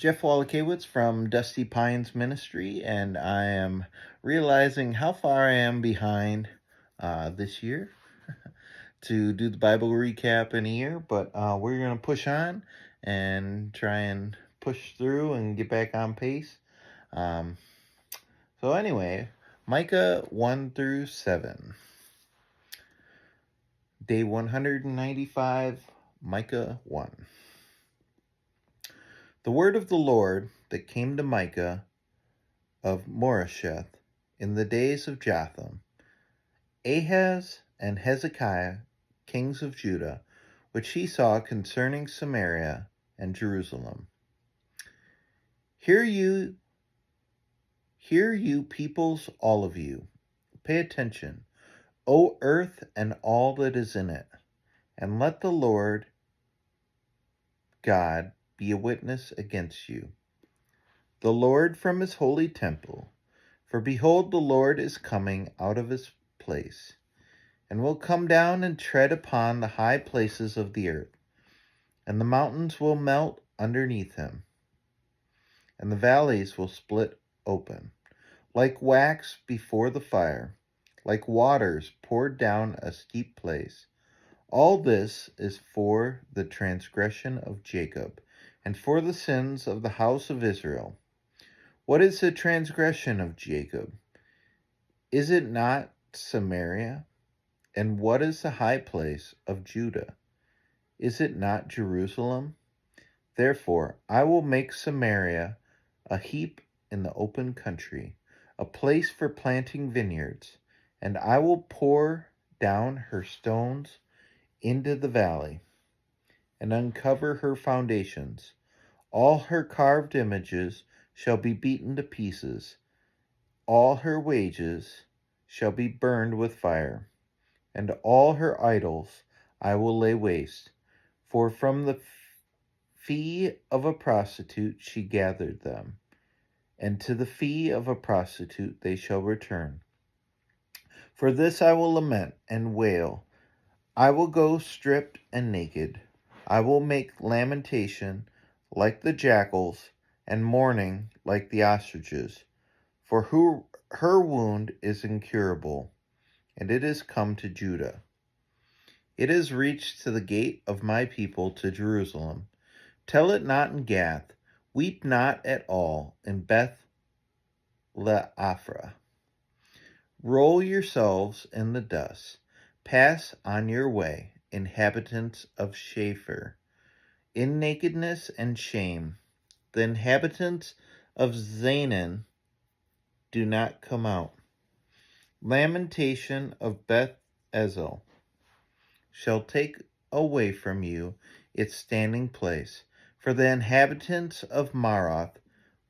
Jeff Wallakewitz from Dusty Pines Ministry, and I am realizing how far I am behind this year to do the Bible recap in a year, but we're going to push on and try and push through and get back on pace. Um, so, anyway, Micah 1 through 7. Day 195, Micah 1. The word of the Lord that came to Micah of Moresheth in the days of Jotham, Ahaz, and Hezekiah, kings of Judah, which he saw concerning Samaria and Jerusalem. Hear you peoples, all of you. Pay attention, O earth and all that is in it, and let the Lord God be a witness against you. The Lord from his holy temple. For behold, the Lord is coming out of his place, and will come down and tread upon the high places of the earth, and the mountains will melt underneath him, and the valleys will split open, like wax before the fire, like waters poured down a steep place. All this is for the transgression of Jacob, and for the sins of the house of Israel. What is the transgression of Jacob? Is it not Samaria? And what is the high place of Judah? Is it not Jerusalem? Therefore I will make Samaria a heap in the open country, a place for planting vineyards, and I will pour down her stones into the valley, and uncover her foundations. All her carved images shall be beaten to pieces, all her wages shall be burned with fire, and all her idols I will lay waste. For from the fee of a prostitute she gathered them, and to the fee of a prostitute they shall return. For this I will lament and wail. I will go stripped and naked. I will make lamentation like the jackals, and mourning like the ostriches. For her wound is incurable, and it is come to Judah. It has reached to the gate of my people, to Jerusalem. Tell it not in Gath. Weep not at all in Beth Leaphrah. Roll yourselves in the dust. Pass on your way, inhabitants of Shapher, in nakedness and shame. The inhabitants of Zaanan do not come out. Lamentation of Beth Ezel shall take away from you its standing place. For the inhabitants of Maroth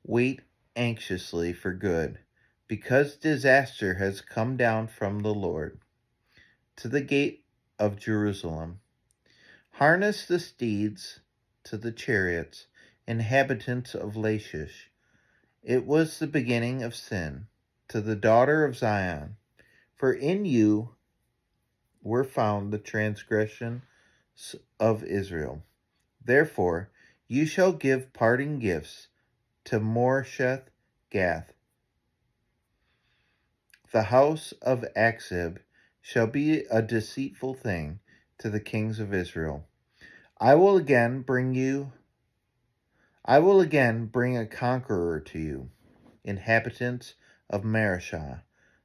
wait anxiously for good, because disaster has come down from the Lord. To the gate of Jerusalem, harness the steeds to the chariots, inhabitants of Lachish. It was the beginning of sin. To the daughter of Zion, for in you were found the transgressions of Israel. Therefore you shall give parting gifts to Moresheth Gath. The house of Achzib shall be a deceitful thing to the kings of Israel. I will again bring a conqueror to you, inhabitants of Mareshah.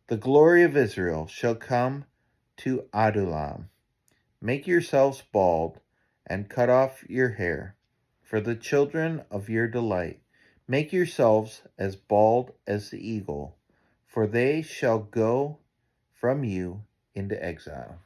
The glory of Israel shall come to Adullam. Make yourselves bald, and cut off your hair, for the children of your delight. Make yourselves as bald as the eagle, for they shall go from you into exile.